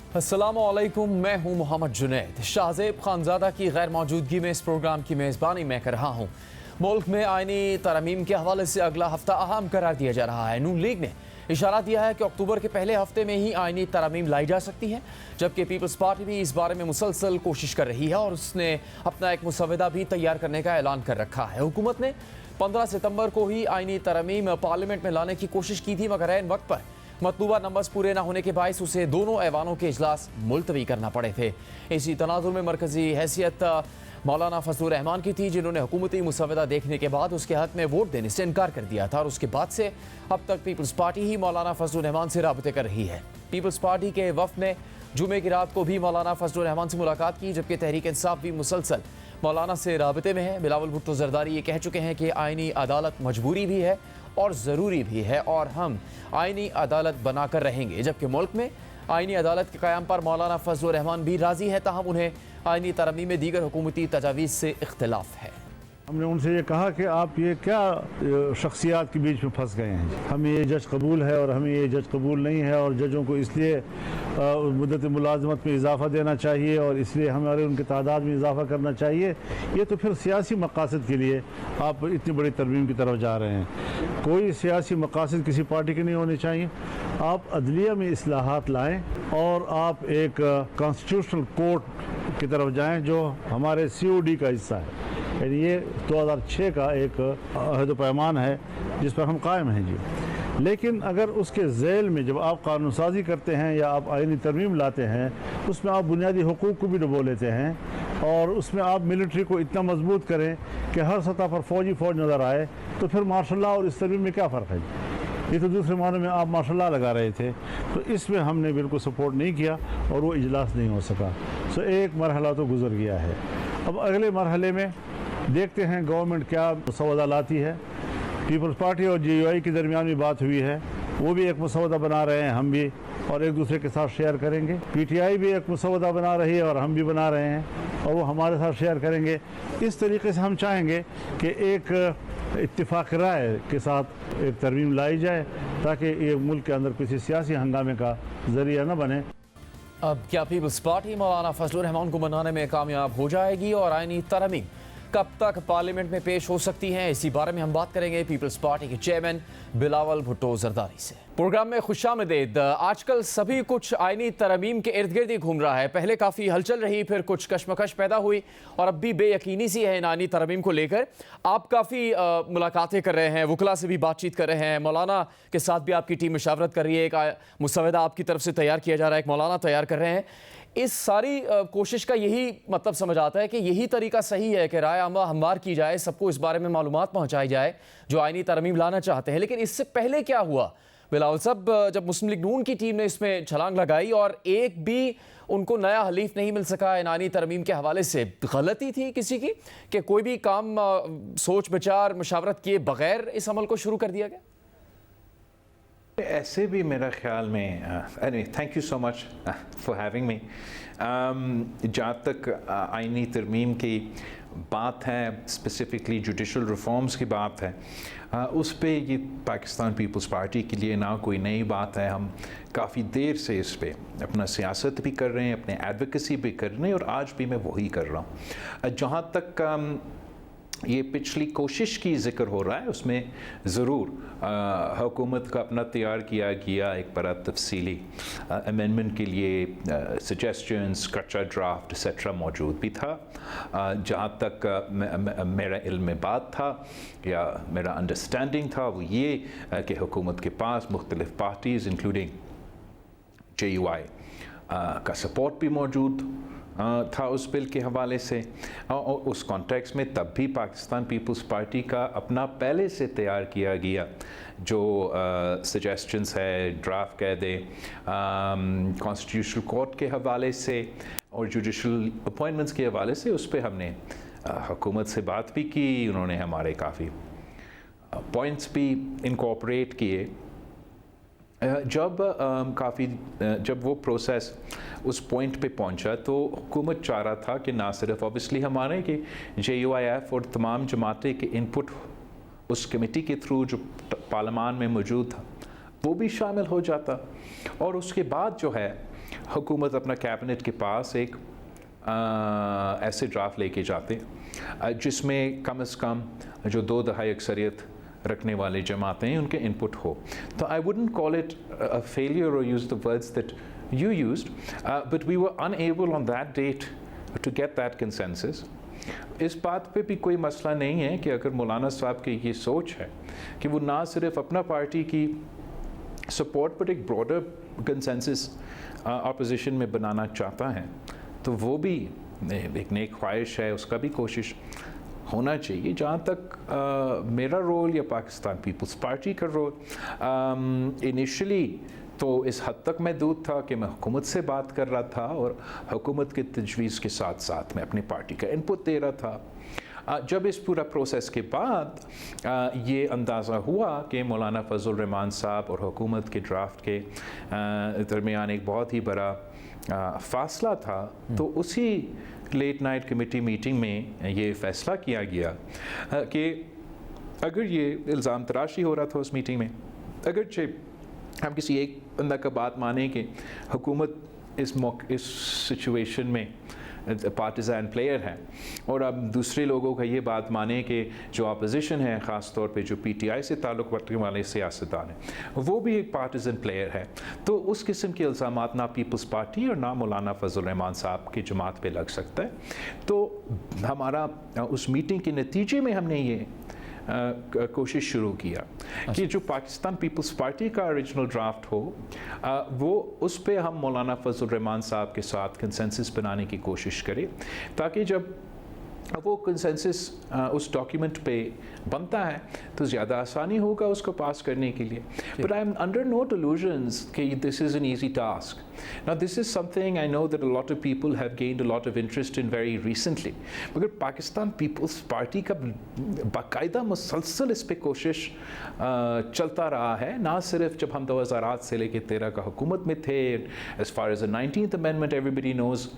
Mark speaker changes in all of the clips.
Speaker 1: अस्सलाम वालेकुम, मैं हूं मोहम्मद जुनैद। शाहज़ेब खानज़ादा की गैर मौजूदगी में इस प्रोग्राम की मेज़बानी मैं कर रहा हूं। मुल्क में आईनी तरमीम के हवाले से अगला हफ्ता अहम करार दिया जा रहा है। नून लीग ने इशारा दिया है कि अक्टूबर के पहले हफ्ते में ही आईनी तरमीम लाई जा सकती है, जबकि पीपल्स पार्टी भी इस बारे में मुसलसल कोशिश कर रही है और उसने अपना एक मुसवदा भी तैयार करने का ऐलान कर रखा है। हुकूमत ने 15 सितंबर को ही आईनी तरमीम पार्लियामेंट में लाने की कोशिश की थी, मगर ऐन वक्त पर मतलूबा नंबर्स पूरे न होने के बायस उसे दोनों ऐवानों के इजलास मुलतवी करना पड़े थे। इसी तनाजुर में मरकजी हैसियत मौलाना फजलुर रहमान की थी, जिन्होंने हुकूमती मुसवदा देखने के बाद उसके हक में वोट देने से इनकार कर दिया था और उसके बाद से अब तक पीपल्स पार्टी ही मौलाना फजलुर रहमान से राबते कर रही है। पीपल्स पार्टी के वफ़द ने जुमे की रात को भी मौलाना फजलुर रहमान से मुलाकात की, जबकि तहरीक इंसाफ भी मुसलसल मौलाना से राबते में है। बिलावल भुट्टो जरदारी ये कह चुके हैं कि आईनी अदालत मजबूरी भी है और ज़रूरी भी है और हम आईनी अदालत बनाकर रहेंगे, जबकि मुल्क में आईनी अदालत के क़याम पर मौलाना फजलुर रहमान भी राज़ी है, ताहम उन्हें आईनी तरमीम में दीगर हुकूमती तजावीज़ से इख्तिलाफ है।
Speaker 2: हमने उनसे ये कहा कि आप ये क्या शख्सियात के बीच में फंस गए हैं, हमें ये जज कबूल है और हमें ये जज कबूल नहीं है और जजों को इसलिए मुद्दत मुलाजमत में इजाफ़ा देना चाहिए और इसलिए हमारे उनकी तादाद में इजाफ़ा करना चाहिए। ये तो फिर सियासी मकासद के लिए आप इतनी बड़ी तरमीम की तरफ जा रहे हैं। कोई सियासी मकासद किसी पार्टी के नहीं होने चाहिए। आप अदलिया में इस्लाहात लाएँ और आप एक कॉन्स्टिट्यूशनल कोर्ट की तरफ जाएँ जो हमारे COD का हिस्सा है। यानी ये 2006 का एक अहद पैमान है जिस पर हम कायम हैं जी। लेकिन अगर उसके झेल में जब आप कानून साजी करते हैं या आप आईनी तरमीम लाते हैं, उसमें आप बुनियादी हुकूक को भी डुबो लेते हैं और उसमें आप मिलिट्री को इतना मजबूत करें कि हर सतह पर फौज नज़र आए, तो फिर मार्शल लॉ और इस तरमीम में क्या फ़र्क है? ये तो दूसरे मानों में आप मार्शल लॉ लगा रहे थे, तो इसमें हमने बिल्कुल सपोर्ट नहीं किया और वो इजलास नहीं हो सका। सो एक मरहला तो गुजर गया है। अब अगले मरहले में देखते हैं गवर्नमेंट क्या मसौदा लाती है। पीपल्स पार्टी और GUI के दरमियान भी बात हुई है, वो भी एक मसौदा बना रहे हैं, हम भी, और एक दूसरे के साथ शेयर करेंगे। PTI भी एक मसौदा बना रही है और हम भी बना रहे हैं और वो हमारे साथ शेयर करेंगे। इस तरीके से हम चाहेंगे कि एक इत्तिफाक राय के साथ एक तरमीम लाई जाए ताकि ये मुल्क के अंदर किसी सियासी हंगामे का ज़रिया न बने।
Speaker 1: अब क्या पीपल्स पार्टी मौलाना फजलुर रहमान को बनाने में कामयाब हो जाएगी और आईनी तरमीम कब तक पार्लियामेंट में पेश हो सकती हैं? इसी बारे में हम बात करेंगे पीपल्स पार्टी के चेयरमैन बिलावल भुट्टो जरदारी से। प्रोग्राम में खुशामदीद। आजकल सभी कुछ आईनी तरमीम के इर्द गिर्द ही घूम रहा है। पहले काफ़ी हलचल रही, फिर कुछ कशमकश पैदा हुई और अब भी बेयकीनी सी है इन आईनी तरमीम को लेकर। आप काफ़ी मुलाकातें कर रहे हैं, वकला से भी बातचीत कर रहे हैं, मौलाना के साथ भी आपकी टीम मशावरत कर रही है, एक मुसवदा आपकी तरफ से तैयार किया जा रहा है, एक मौलाना तैयार कर रहे हैं। इस सारी कोशिश का यही मतलब समझ आता है कि यही तरीका सही है कि राय आमा हमवार की जाए, सबको इस बारे में मालूमात पहुंचाई जाए जो आईनी तरमीम लाना चाहते हैं। लेकिन इससे पहले क्या हुआ बिलावल साहब, जब मुस्लिम लीग नून की टीम ने इसमें छलांग लगाई और एक भी उनको नया हलीफ नहीं मिल सका इन आईनी तरमीम के हवाले से, गलती थी किसी की कि कोई भी काम सोच विचार मशावरत किए बगैर इस अमल को शुरू कर दिया गया?
Speaker 3: ऐसे भी मेरा ख्याल में anyway, thank you so much for having me. जहाँ तक आईनी तरमीम की बात है, स्पेसिफिकली जुडिशल रिफॉर्म्स की बात है, उस पे ये पाकिस्तान पीपल्स पार्टी के लिए ना कोई नई बात है। हम काफ़ी देर से इस पे अपना सियासत भी कर रहे हैं, अपने एडवोकेसी भी कर रहे हैं और आज भी मैं वही कर रहा हूँ। जहाँ तक ये पिछली कोशिश की ज़िक्र हो रहा है, उसमें ज़रूर हुकूमत का अपना तैयार किया गया एक बड़ा तफसीली अमेंडमेंट के लिए सजेशंस, कच्चा ड्राफ्ट एक्सेट्रा मौजूद भी था। जहाँ तक मेरा इल्म में बात था या मेरा अंडरस्टैंडिंग था वो ये कि हुकूमत के पास मुख्तलिफ पार्टीज़ इंक्लूडिंग GUI का सपोर्ट भी मौजूद था उस बिल के हवाले से। और उस कॉन्टेक्स्ट में तब भी पाकिस्तान पीपल्स पार्टी का अपना पहले से तैयार किया गया जो सजेशंस है, ड्राफ्ट कह दे, कॉन्स्टिट्यूशनल कोर्ट के हवाले से और जुडिशल अपॉइंटमेंट्स के हवाले से, उस पर हमने हुकूमत से बात भी की। उन्होंने हमारे काफ़ी पॉइंट्स भी इनकॉर्पोरेट किए। जब वो प्रोसेस उस पॉइंट पे पहुंचा तो हुकूमत चाह रहा था कि ना सिर्फ ऑब्वियसली हमारे कि JUIF और तमाम जमातें के इनपुट उस कमेटी के थ्रू जो पार्लियामान में मौजूद था वो भी शामिल हो जाता, और उसके बाद जो है حکومت اپنا کیبنٹ کے پاس ایک ایسے ڈرافٹ لے کے جاتے جس میں کم از کم جو 2/2 اکثریت رکھنے والے جماعتیں ہیں ان کے انپٹ ہو. تو I wouldn't call it a failure or use the words that you used, but we were unable on that date to get that consensus. اس بات پہ بھی کوئی مسئلہ نہیں ہے کہ اگر مولانا صاحب کی یہ سوچ ہے کہ وہ نہ صرف اپنا پارٹی کی سپورٹ پر ایک براڈر کنسنسس اپوزیشن میں بنانا چاہتا ہے تو وہ بھی ایک نیک خواہش ہے, اس کا بھی کوشش ہونا چاہیے. جہاں تک میرا رول یا پاکستان پیپلز پارٹی کا رول, انیشلی تو اس حد تک محدود تھا کہ میں حکومت سے بات کر رہا تھا اور حکومت کی تجویز کے ساتھ ساتھ میں اپنی پارٹی کا انپٹ دے رہا تھا. جب اس پورا پروسیس کے بعد یہ اندازہ ہوا کہ مولانا فضل الرحمان صاحب اور حکومت کے ڈرافٹ کے درمیان ایک بہت ہی بڑا فاصلہ تھا, تو اسی لیٹ نائٹ کمیٹی میٹنگ میں یہ فیصلہ کیا گیا کہ اگر یہ الزام تراشی ہو رہا تھا اس میٹنگ میں, اگرچہ ہم کسی ایک بندہ کا بات مانیں کہ حکومت اس سچویشن میں پارٹیزان پلیئر ہے, اور اب دوسرے لوگوں کا یہ بات مانیں کہ جو اپوزیشن ہے, خاص طور پہ جو پی ٹی آئی سے تعلق رکھنے والے سیاستدان ہیں, وہ بھی ایک پارٹیزن پلیئر ہے, تو اس قسم کے الزامات نہ پیپلز پارٹی اور نہ مولانا فضل الرحمان صاحب کی جماعت پہ لگ سکتا ہے. تو ہمارا اس میٹنگ کے نتیجے میں ہم نے یہ کوشش شروع کیا کہ جو پاکستان پیپلز پارٹی کا اوریجنل ڈرافٹ ہو وہ اس پہ ہم مولانا فضل الرحمان صاحب کے ساتھ کنسنسس بنانے کی کوشش کریں, تاکہ جب وہ کنسنسس اس ڈاکیومنٹ پہ بنتا ہے تو زیادہ آسانی ہوگا اس کو پاس کرنے کے لیے. But I'm under no delusions کہ this is an easy task. Now this is something I know that a lot of people have gained a lot of interest in very recently. مگر پاکستان پیپلز پارٹی کا باقاعدہ مسلسل اس پہ کوشش چلتا رہا ہے, نہ صرف جب ہم 2008 سے لے کے 13 کا حکومت میں تھے, as far as the 19th amendment everybody knows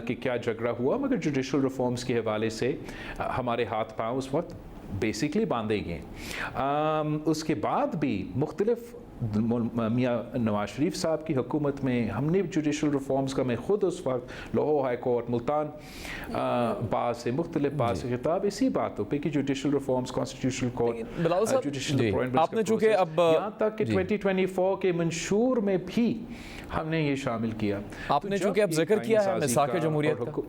Speaker 3: کہ کیا جھگڑا ہوا, مگر جوڈیشل ریفارمز کے حوالے سے ہمارے ہاتھ پاؤں اس وقت بیسکلی باندھے گئے. اس کے بعد بھی مختلف میاں نواز شریف صاحب کی حکومت میں ہم نے جوڈیشل ریفارمز کا, میں خود اس وقت Lahore high court, Multan bar سے مختلف بار سے خطاب اسی باتوں پہ کہ judicial reforms, constitutional court, judicial appointments کا چونکہ اب یہاں تک کہ 2024 کے منشور میں بھی ہم نے یہ شامل کیا.
Speaker 1: آپ نے چونکہ اب ذکر کیا ہے میثاق جمہوریت کا,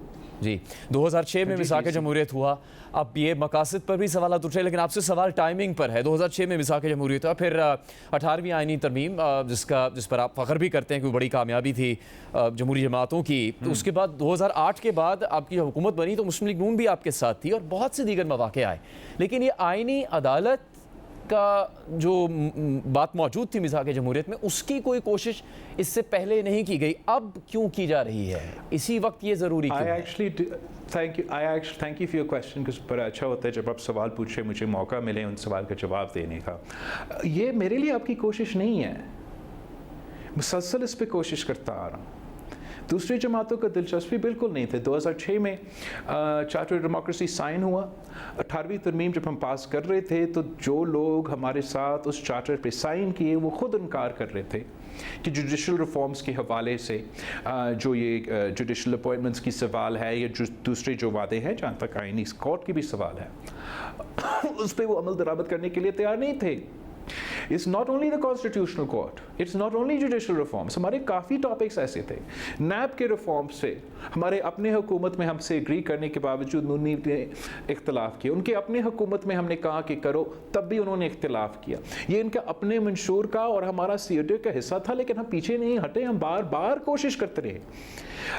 Speaker 1: جی 2006 میں میثاق جمہوریت ہوا, اب یہ مقاصد پر بھی سوالات اٹھے, لیکن آپ سے سوال ٹائمنگ پر ہے. 2006 میں میثاق جمہوریت ہوا, پھر 18ویں آئینی ترمیم جس پر آپ فخر بھی کرتے ہیں کہ وہ بڑی کامیابی تھی جمہوری جماعتوں کی. اس کے بعد 2008 کے بعد آپ کی حکومت بنی تو مسلم لیگ نون بھی آپ کے ساتھ تھی اور بہت سے دیگر مواقع آئے, لیکن یہ آئینی عدالت کا جو بات موجود تھی میثاق جمہوریت میں, اس کی کوئی کوشش اس سے پہلے نہیں کی گئی, اب کیوں کی جا رہی ہے, اسی وقت یہ ضروری کیوں ہے؟
Speaker 3: Thank you for your question, because بڑا اچھا ہوتا ہے جب آپ سوال پوچھے مجھے موقع ملے ان سوال کا جواب دینے کا. یہ میرے لیے آپ کی کوشش نہیں ہے, مسلسل اس پہ کوشش کرتا آ رہا ہوں. دوسری جماعتوں کا دلچسپی بالکل نہیں تھے. 2006 میں چارٹر ڈیموکریسی سائن ہوا, 18ویں ترمیم جب ہم پاس کر رہے تھے تو جو لوگ ہمارے ساتھ اس چارٹر پہ سائن کیے وہ خود انکار کر رہے تھے کہ جوڈیشل ریفارمز کے حوالے سے جو یہ جوڈیشل اپوائنٹمنٹس کی سوال ہے یا دوسرے جو وعدے ہیں, جہاں تک آئینی کورٹ کی بھی سوال ہے, اس پہ وہ عمل درآمد کرنے کے لیے تیار نہیں تھے. It's not only the constitutional court, it's not only judicial reforms. ہمارے کافی ٹاپکس ایسے تھے. نیب کے ریفارم سے ہمارے اپنے حکومت میں ہم سے اگری کرنے کے باوجود انہوں نے اختلاف کیا. ان کے اپنے حکومت میں ہم نے کہا کہ کرو, تب بھی انہوں نے اختلاف کیا. یہ ان کا اپنے منشور کا اور ہمارا COD کا حصہ تھا, لیکن ہم پیچھے نہیں ہٹے, ہم بار بار کوشش کرتے رہے.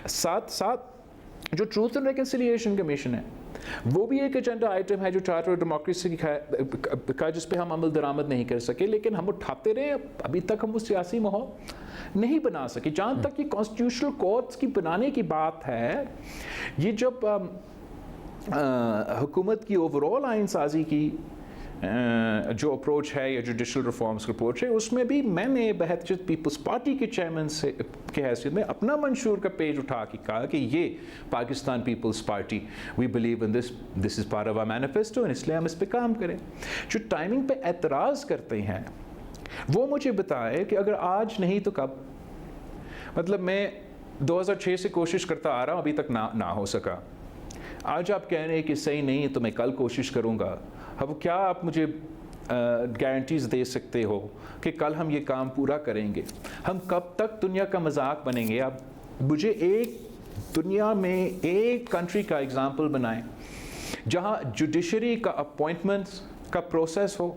Speaker 3: ساتھ ساتھ جو ٹروتھ اینڈ ریکنسیلیشن کمیشن ہے وہ بھی ایک ایجنڈا آئٹم ہے جو چارٹر ڈیموکریسی کا, جس پہ ہم عمل درآمد نہیں کر سکے, لیکن ہم اٹھاتے رہے. ابھی تک ہم وہ سیاسی ماحول نہیں بنا سکے. جہاں تک یہ کانسٹیٹیوشنل کورٹس کی بنانے کی بات ہے, یہ جب حکومت کی اوور آل آئین سازی کی جو اپروچ ہے یا جوڈیشل ریفارمز کا اپروچ ہے, اس میں بھی میں نے بحیثیت پیپلز پارٹی کے چیئرمین سے کے حیثیت میں اپنا منشور کا پیج اٹھا کے کہا کہ یہ Pakistan peoples party, we believe in this is part of our manifesto, اس لیے ہم اس پہ کام کریں. جو ٹائمنگ پہ اعتراض کرتے ہیں وہ مجھے بتائے کہ اگر آج نہیں تو کب. मतलब मैं 2006 से कोशिश करता आ रहा हूँ, अभी तक ना हो सका। आज आप कह रहे हैं कि सही नहीं है तो मैं कल कोशिश करूँगा। अब क्या आप मुझे गारंटीज़ दे सकते हो कि कल हम ये काम पूरा करेंगे? हम कब तक दुनिया का मजाक बनेंगे? आप मुझे एक दुनिया में एक कंट्री का एग्जाम्पल बनाएं जहाँ जुडिशरी का अपॉइंटमेंट्स का प्रोसेस हो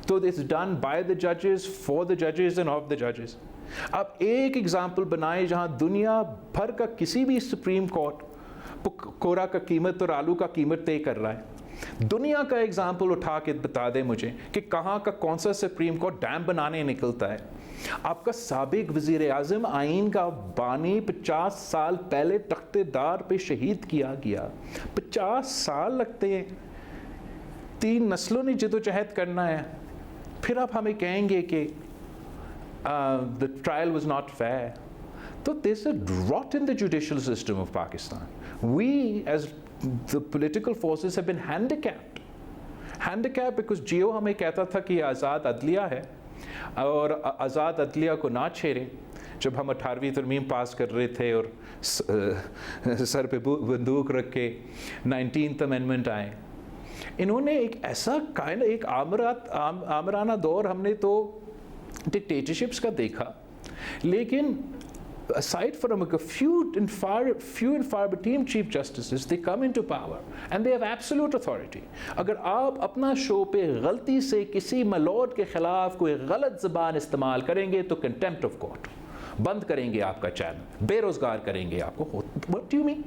Speaker 3: तो इट्स डन बाय द जजेस, फॉर द जजेस एंड ऑफ द जजेस। आप एक एग्जाम्पल बनाएं जहाँ दुनिया भर का किसी भी सुप्रीम कोर्ट कोरा का कीमत और आलू का कीमत तय कर रहा है। दुनिया का एग्जाम्पल उठा के बता दें मुझे कि कहाँ का कौन सा सुप्रीम कोर्ट डैम बनाने निकलता है। आपका साबिक वज़ीर आज़म आइन का बानी 50 साल पहले तख्तेदार पे शहीद किया गया। 50 साल लगते हैं, 3 नस्लों ने जदोजहद करना है। फिर आप हमें कहेंगे कि the trial was not fair. So there's a rot in the judicial system of Pakistan. We as the political forces have been handicapped because जियो हमें कहता था कि आज़ाद अदलिया है और आज़ाद अदलिया को ना छेड़ें। जब हम 18वीं तरमीम पास कर रहे थे और सर पे बंदूक रख के 19th अमेंडमेंट आए, इन्होंने एक ऐसा एक आमराना दौर हमने तो डिक्टेटरशिप्स का देखा। लेकिन aside from a few and far between chief justices, they come into power and they have absolute authority. अगर आप अपना शो पे गलती से किसी मलॉट के खिलाफ कोई गलत ज़बान इस्तेमाल करेंगे तो कंटेम्प्ट ऑफ कोर्ट, बंद करेंगे आपका चैनल, बेरोजगार करेंगे आपको। What do you mean?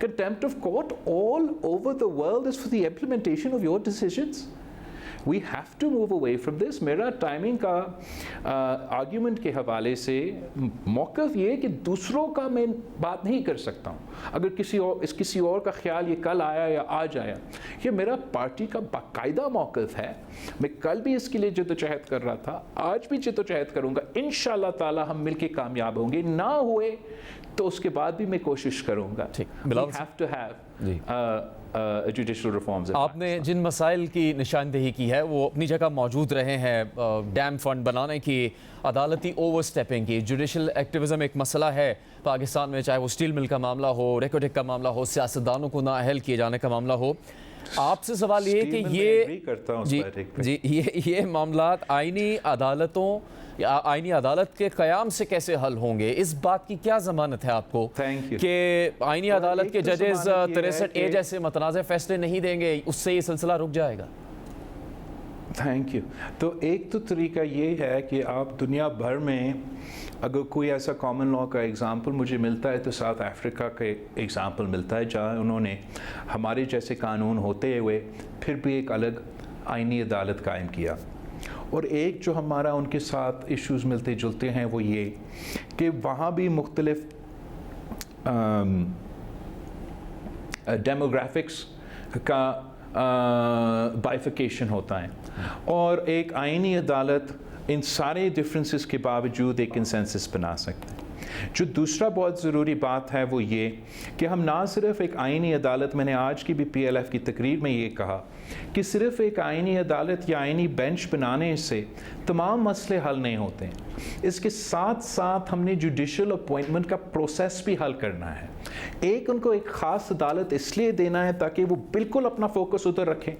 Speaker 3: Contempt of court all over the world is for the implementation of your decisions. We have to move away from this. मेरा टाइमिंग का आर्ग्यूमेंट के हवाले से मौक़िफ़ ये कि दूसरों का मैं बात नहीं कर सकता हूँ। अगर किसी और का ख्याल ये कल आया या आज आया, ये मेरा पार्टी का बाकायदा मौक़िफ़ है। मैं कल भी इसके लिए जद्दोजहद कर रहा था, आज भी जद्दोजहद करूँगा। इंशाअल्लाह ताला हम मिलके कामयाब होंगे। ना हुए तो उसके बाद भी मैं कोशिश करूँगा। We have to have judicial reforms.
Speaker 1: आपने जिन मसाइल की निशानदेही की है वो अपनी जगह मौजूद रहे हैं। डैम फंड बनाने की, अदालती ओवर स्टेपिंग की, जुडिशल एक्टिविज़म एक मसला है पाकिस्तान में, चाहे वो स्टील मिल का मामला हो, रेकोटेक का मामला हो, सियासतदानों को नाअहल किए जाने का मामला हो। आपसे सवाल ये कि ये मामला आइनी अदालतों या आइनी अदालत के क़याम से कैसे हल होंगे? इस बात की क्या ज़मानत है आपको कि आइनी अदालत के जजेस 63A जैसे मतनाज़ फैसले नहीं देंगे, उससे ये सिलसिला रुक जाएगा?
Speaker 3: Thank you. तो एक तो तरीका ये है कि आप दुनिया भर में अगर कोई ऐसा कॉमन लॉ का एग्ज़ाम्पल मुझे मिलता है तो साउथ अफ्रीका का एग्ज़ाम्पल मिलता है जहाँ उन्होंने हमारे जैसे कानून होते हुए फिर भी एक अलग आइनी अदालत कायम किया। और एक जो हमारा उनके साथ इश्यूज़ मिलते जुलते हैं वो ये कि वहाँ भी मुख्तलिफ डेमोग्राफिक्स का बाइफिकेशन होता है और एक आइनी अदालत इन सारे डिफरेंसेस के बावजूद एक कंसेंसस बना सकते हैं। जो दूसरा बहुत ज़रूरी बात है वो ये कि हम ना सिर्फ एक आइनी अदालत, मैंने आज की भी PLF की तकरीर में ये कहा कि सिर्फ एक आइनी अदालत या आइनी बेंच बनाने से तमाम मसले हल नहीं होते हैं। इसके साथ साथ हमने जुडिशल अपॉइंटमेंट का प्रोसेस भी हल करना है। एक उनको एक ख़ास अदालत इसलिए देना है ताकि वो बिल्कुल अपना फोकस उधर रखें,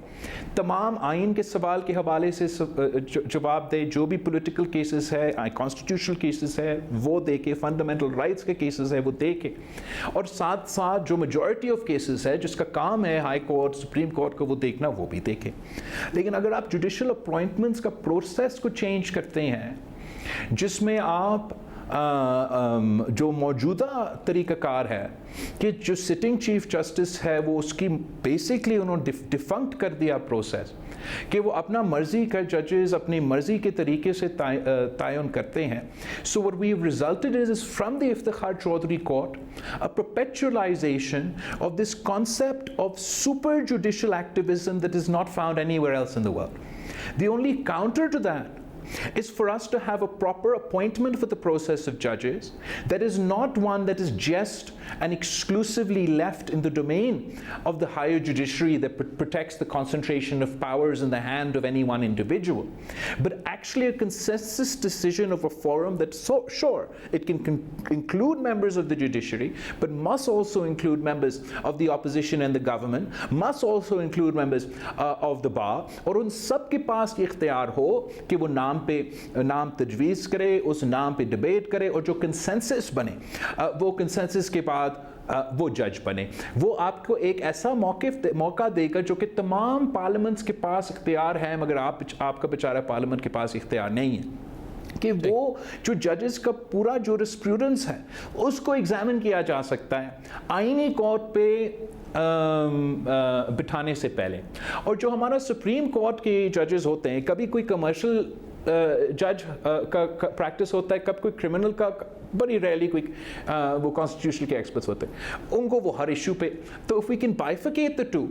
Speaker 3: तमाम आइन के सवाल के हवाले से जवाब दे, जो भी पॉलिटिकल केसेस है, कॉन्स्टिट्यूशनल केसेस है वो देखे, फंडामेंटल राइट्स के केसेस है वो देखे, और साथ साथ जो मेजॉरिटी ऑफ केसेस है जिसका काम है हाई कोर्ट, सुप्रीम कोर्ट को वो देखना, वो भी देखे। लेकिन अगर आप जुडिशल अपॉइंटमेंट्स का प्रोसेस को चेंज करते हैं जिसमें आप जो मौजूदा तरीक़ाकार है कि जो सिटिंग चीफ जस्टिस है वो उसकी बेसिकली उन्होंने डिफंक्ट कर दिया प्रोसेस कि वो अपना मर्ज़ी का जजेस अपनी मर्ज़ी के तरीके से तयन करते हैं। So what we have resulted is from the Iftikhar Chaudhry court a perpetualization of this concept of super judicial activism that is not found anywhere else in the world. The only counter to that is for us to have a proper appointment for the process of judges that is not one that is just and exclusively left in the domain of the higher judiciary that protects the concentration of powers in the hand of any one individual, but actually a consensus decision of a forum that, sure, it can include members of the judiciary, but must also include members of the opposition and the government, must also include members of the bar, और उन सब के पास ये इख्तियार हो कि वो नाम तजवीज़ करे, उस नाम पे डिबेट करे, और जो कंसेंसस बने वो कंसेंसस के बाद वो जज बने। वो आपको एक ऐसा मौका देगा जो कि तमाम पार्लियामेंट्स के पास इख्तियार है, मगर आपका बेचारा पार्लियामेंट के पास इख्तियार नहीं है कि वो जो जजेस का पूरा जूरिस्प्रूडेंस है उसको एग्जामिन किया जा सकता है आईनी कोर्ट पे बिठाने से पहले। और जो हमारा सुप्रीम कोर्ट के जजेस होते हैं, कभी कोई कमर्शियल जज का प्रैक्टिस होता है, कब कोई क्रिमिनल का, बड़ी रेयरली कोई वो कॉन्स्टिट्यूशनल के एक्सपर्ट्स होते हैं, उनको वो हर इशू पे। तो if we can bifurcate the two,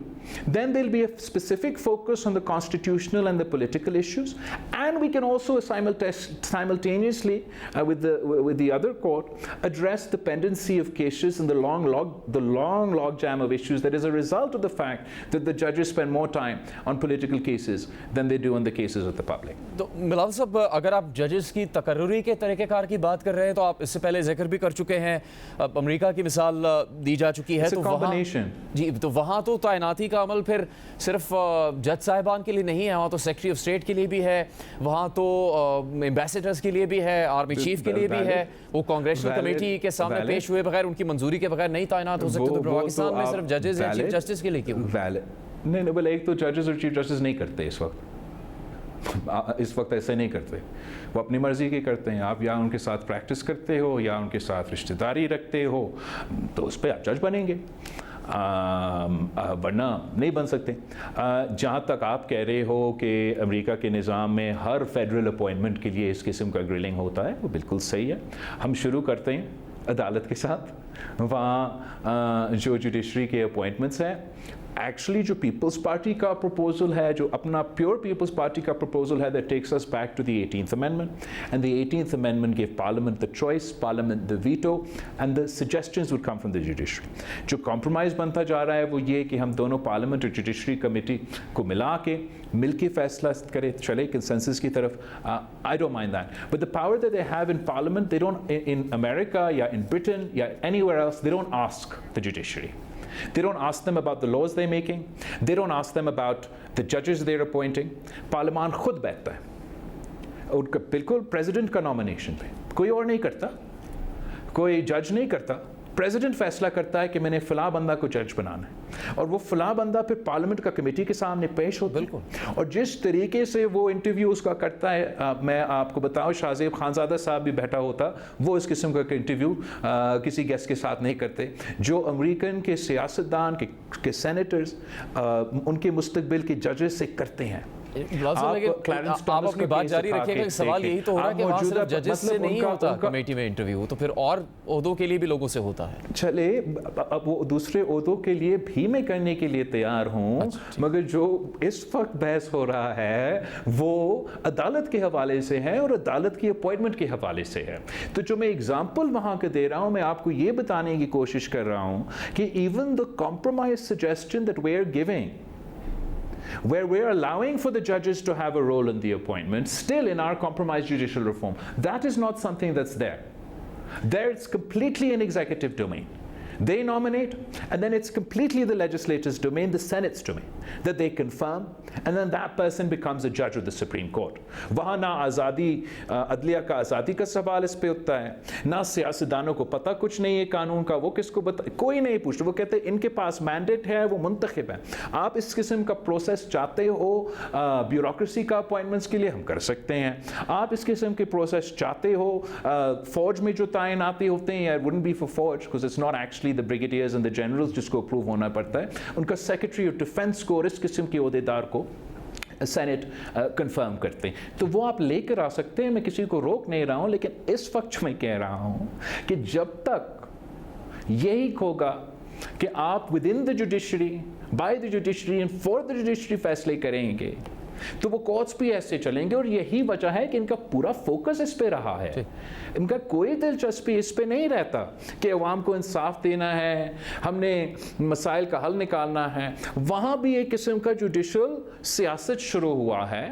Speaker 3: then there'll be a specific focus on the constitutional and the political issues, and we can also simultaneously with the other court address the pendency of cases and the long log jam of issues that is a result of the fact that the judges spend more time on political cases than they do on the cases of the public.
Speaker 1: तो मिलाद साहब, अगर आप जजेस की तकर्रुरी के तरीक़ेकार की बात कर रहे हैं तो आप इससे पहले जिक्र भी कर चुके हैं, अमेरिका की मिसाल दी जा चुकी है, तो वहाँ तो तैनाती का अमल फिर सिर्फ जज साहिबान के लिए नहीं है, वहाँ तो सेक्रेटरी ऑफ स्टेट के लिए भी है, वहाँ तो एम्बेसडर्स के लिए भी है, आर्मी चीफ के लिए भी है, वो कांग्रेशनल कमेटी के सामने पेश हुए बगैर, उनकी मंजूरी के बगैर नहीं तैनात हो सकते। तो पाकिस्तान में सिर्फ जजेस या चीफ जस्टिस के लिए क्यों?
Speaker 3: नहीं, बोले एक तो जजेस और चीफ जस्टिस नहीं करते इस वक्त ऐसे नहीं करते, वो अपनी मर्जी के करते हैं। आप या उनके साथ प्रैक्टिस करते हो या उनके साथ रिश्तेदारी रखते हो तो उस पर आप जज बनेंगे, वरना नहीं बन सकते। जहाँ तक आप कह रहे हो कि अमेरिका के निज़ाम में हर फेडरल अपॉइंटमेंट के लिए इस किस्म का ग्रिलिंग होता है, वो बिल्कुल सही है। हम शुरू करते हैं अदालत के साथ, वहाँ जो जुडिशरी के अपॉइंटमेंट्स हैं, एक्चुअली जो पीपल्स पार्टी का प्रपोजल है, जो अपना प्योर पीपल्स पार्टी का प्रपोजल है, that takes us back to the 18th amendment, and the 18th amendment give parliament the choice, parliament the veto, and the suggestions would come from the judiciary. जो compromise बनता जा रहा है वो ये कि हम दोनों पार्लियामेंट और जुडिशरी कमेटी को मिला के मिल के फैसला करें, चले कंसेंसस की तरफ। I don't mind that, but the power that they have in parliament, they don't, in America या इन ब्रिटेन या anywhere else, they don't ask the judiciary. They don't ask them about the laws they're making. They don't ask them about the judges they're appointing. पार्लियामान खुद बैठता है और बिल्कुल president का nomination पे, कोई और नहीं करता, कोई जज नहीं करता। प्रेसिडेंट फैसला करता है कि मैंने फ़लाँ बंदा को जज बनाना है, और वो फ़लाँ बंदा फिर पार्लियामेंट का कमेटी के सामने पेश होता है। बिल्कुल। और जिस तरीके से वो इंटरव्यू उसका करता है, मैं आपको बताऊं, शाहजेब खानज़ादा साहब भी बैठा होता, वो इस किस्म का इंटरव्यू किसी गेस्ट के साथ नहीं करते। जो अमेरिकन के सियासतदान के सेनेटर्स उनके मुस्तकबिल के जजेस से करते हैं।
Speaker 1: आप अपनी बात जारी रखिएगा, सवाल यही तो हो रहा है कि वहाँ सिर्फ जजेस से नहीं होता कमेटी में इंटरव्यू, तो फिर और ओहदों के लिए भी लोगों से होता है।
Speaker 3: चले, अब वो दूसरे ओहदों के लिए भी मैं करने के लिए तैयार हूँ, मगर जो इस वक्त बहस हो रहा है वो अदालत के हवाले से है और अदालत की अपॉइंटमेंट के हवाले से है। तो जो मैं एग्जाम्पल वहाँ के दे रहा हूँ, मैं आपको ये बताने की कोशिश कर रहा हूँ कि even the compromise suggestion that we are giving, where we're allowing for the judges to have a role in the appointment, still in our compromised judicial reform, that is not something that's there. There it's completely an executive domain. They nominate, and then it's completely the legislature's domain, the Senate's domain, that they confirm, and then that person becomes a judge of the Supreme Court. वहाँ ना आज़ादी अदलिया का आज़ादी का सवाल इस पे उठता है, ना सियासतदानों को पता कुछ नहीं है कानून का, वो किसको बता, कोई नहीं पूछता। वो कहते हैं इनके पास मैंडेट है, वो मुंतखब है। आप इस किस्म का प्रोसेस चाहते हो ब्यूरोक्रेसी का अपॉइंटमेंट्स के लिए, हम कर सकते हैं। आप इस किस्म के प्रोसेस चाहते हो फौज में जो तैनाती होते हैं, या वुडंट बी फॉर फौज because it's not actually the brigadiers and the generals जिसको अप्रूव होना पड़ता है, उनका सेक्रेटरी ऑफ डिफेंस को और इस किस्म के ओहदेदार को सेनेट कंफर्म करते हैं। तो वो आप लेकर आ सकते हैं, मैं किसी को रोक नहीं रहा हूँ, लेकिन इस वक्त मैं कह रहा हूँ कि जब तक यही होगा कि आप with in the judiciary, by the judiciary and for the judiciary फैसले करेंगे, तो वो कोर्ट्स भी ऐसे चलेंगे, और यही वजह है कि इनका पूरा फोकस इस पे रहा है। इनका कोई दिलचस्पी इस पे नहीं रहता कि अवाम को इंसाफ देना है, हमने मसाइल का हल निकालना है। वहाँ भी एक किस्म का जुडिशल सियासत शुरू हुआ है,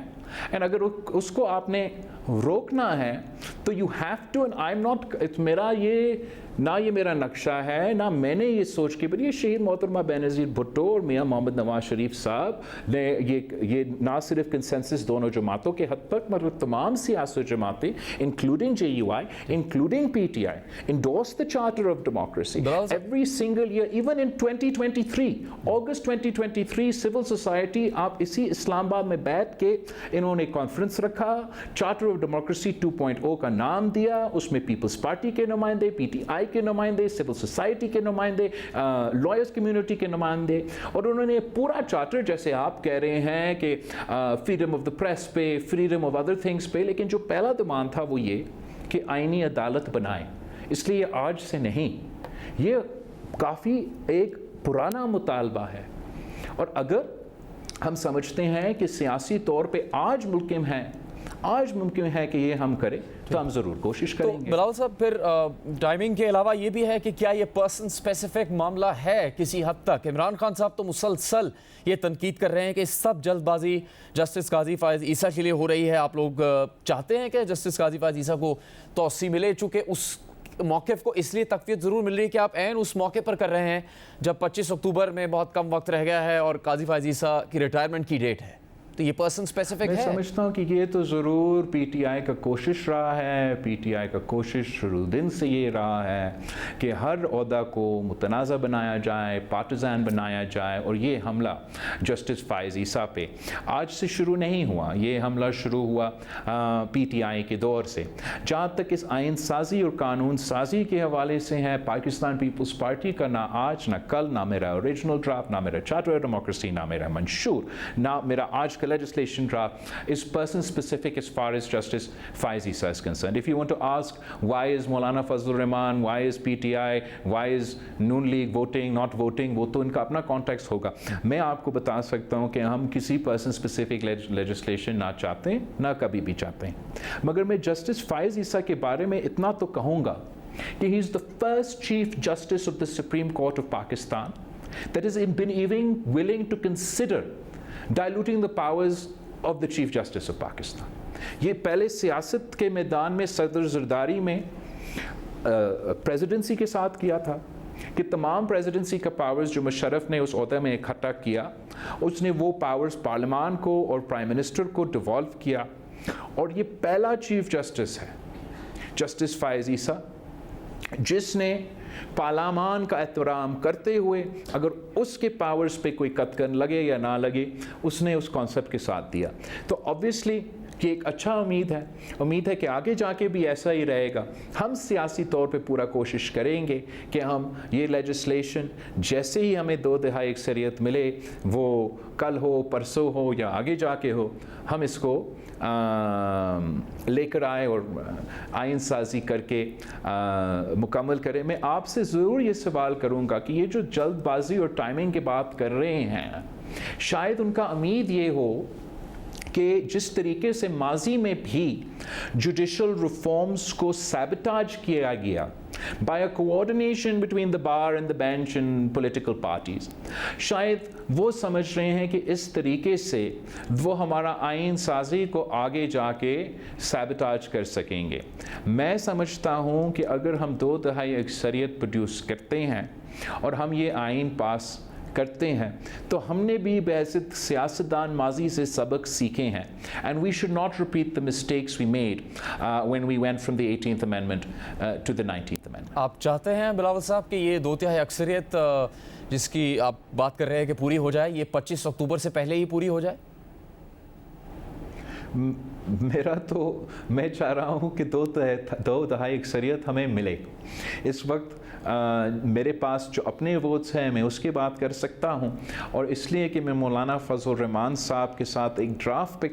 Speaker 3: एंड अगर उसको आपने रोकना है तो you have to, and I am not, मेरा ये ना ये मेरा नक्शा है, ना मैंने ये सोच के, ये शहीद मोहतरमा बेनज़ीर भुट्टो और मियाँ मोहम्मद नवाज शरीफ साहब ने ये ना सिर्फ कंसेंसस दोनों जमातों के हद तक, मतलब तमाम सियासी जमातें including JUI, including PTI, endorsed the Charter of Democracy every single year, even in 2023, August 2023, civil society आप इसी इस्लामाबाद में बैठ के इन्होंने कॉन्फ्रेंस रखा, चार्टर ऑफ डेमोक्रेसी 2.0 का नाम दिया, उसमें पीपल्स पार्टी के नुमाइंदे, PTI के नुमाइंदे, सिविल सोसाइटी के नुमाइंदे, लॉयर्स कम्युनिटी के नुमाइंदे, और उन्होंने पूरा चार्टर, जैसे आप कह रहे हैं कि फ्रीडम ऑफ द प्रेस पे, फ्रीडम ऑफ अदर थिंग्स पे, लेकिन जो पहला डिमांड था वो ये कि आईनी अदालत बनाएं। इसलिए आज से नहीं, ये काफ़ी एक पुराना मुतालबा है, और अगर हम समझते हैं कि सियासी तौर पे आज मुमकिन है कि ये हम करें, तो हम ज़रूर कोशिश करेंगे।
Speaker 1: तो बिलावल साहब, फिर टाइमिंग के अलावा ये भी है कि क्या ये पर्सन स्पेसिफिक मामला है किसी हद तक? इमरान खान साहब तो मुसलसल ये तनकीद कर रहे हैं कि सब जल्दबाजी जस्टिस काजी फ़ायज़ ईसा के लिए हो रही है। आप लोग चाहते हैं कि जस्टिस काजी फ़ायज़ ईसा को तौसी मिले, चूँकि उस मौक़िफ़ को इसलिए तक़वियत ज़रूर मिल रही है कि आप ऐन उस मौके पर कर रहे हैं जब 25 अक्टूबर में बहुत कम वक्त रह गया है और काजी फ़ायज़ ईसा की रिटायरमेंट की डेट है, तो ये पर्सन स्पेसिफिक है।
Speaker 3: मैं समझता हूँ कि ये तो ज़रूर PTI का कोशिश रहा है, PTI का कोशिश शुरू दिन से ये रहा है कि हर ओहदा को मुतनाज़ा बनाया जाए, पार्टिज़ान बनाया जाए, और ये हमला जस्टिस फ़ायज़ ईसा पे आज से शुरू नहीं हुआ, ये हमला शुरू हुआ PTI के दौर से। जहाँ तक इस आइन साजी और कानून साजी के हवाले से है, पाकिस्तान पीपल्स पार्टी का ना आज ना कल, ना मेरा ओरिजिनल ड्राफ्ट, ना मेरा चार्टर ऑफ डेमोक्रेसी, ना मेरा मंशूर, ना मेरा आज legislation draft is person specific as far as Justice Faiz Issa is concerned. If you want to ask why is Maulana Fazlur Rahman, why is PTI, why is Noon League voting, not voting, वो तो इनका अपना context होगा। मैं आपको बता सकता हूँ कि हम किसी person specific legislation ना चाहते हैं, ना कभी भी चाहते हैं। मगर मैं Justice Faiz Issa के बारे में इतना तो कहूँगा कि he is the first Chief Justice of the Supreme Court of Pakistan that has been even willing to consider diluting the powers of the Chief Justice of Pakistan. ये पहले सियासत के मैदान में सदर ज़रदारी में प्रेसिडेंसी के साथ किया था कि तमाम प्रेसिडेंसी का पावर्स जो मुशर्रफ ने उस ओहदे में इकट्ठा किया, उसने वो पावर्स पार्लियामान को और प्राइम मिनिस्टर को डिवॉल्व किया, और ये पहला चीफ जस्टिस है जस्टिस फ़ायज़ ईसा जिसने पार्लियामान का एहतराम करते हुए, अगर उसके पावर्स पे कोई कतकन लगे या ना लगे, उसने उस कॉन्सेप्ट के साथ दिया। तो ऑब्वियसली ये एक अच्छा उम्मीद है कि आगे जाके भी ऐसा ही रहेगा। हम सियासी तौर पे पूरा कोशिश करेंगे कि हम ये लेजिस्लेशन जैसे ही हमें 2/3 अक्सरियत मिले, वो कल हो, परसों हो या आगे जाके हो, हम इसको लेकर आए और आइन साजी करके मुकम्मल करें। मैं आपसे ज़रूर ये सवाल करूँगा कि ये जो जल्दबाजी और टाइमिंग की बात कर रहे हैं, शायद उनका उम्मीद ये हो कि जिस तरीके से माजी में भी जुडिशल रिफॉर्म्स को सैबोटेज किया गया by a coordination between the bar and the bench and political parties, शायद वो समझ रहे हैं कि इस तरीके से वो हमारा आइन साजी को आगे जाके सैबोटेज कर सकेंगे। मैं समझता हूँ कि अगर हम 2/3 अक्सरियत प्रोड्यूस करते हैं और हम ये आइन पास करते हैं, तो हमने भी बहैसियत सियासतदान माजी से सबक सीखे हैं, and we should not repeat the mistakes we made when we went from the 18th Amendment to the 19th Amendment.
Speaker 1: आप चाहते हैं बिलावल साहब कि ये 2/3 अक्सरियत जिसकी आप बात कर रहे हैं कि पूरी हो जाए, ये 25 अक्टूबर से पहले ही पूरी हो जाए?
Speaker 3: मैं चाह रहा हूँ कि 2/3 अक्सरियत हमें मिले। इस वक्त میرے پاس جو اپنے ووٹس ہیں میں اس کی بات کر سکتا ہوں، اور اس لیے کہ میں مولانا فضل الرحمان صاحب کے ساتھ ایک ڈرافٹ پہ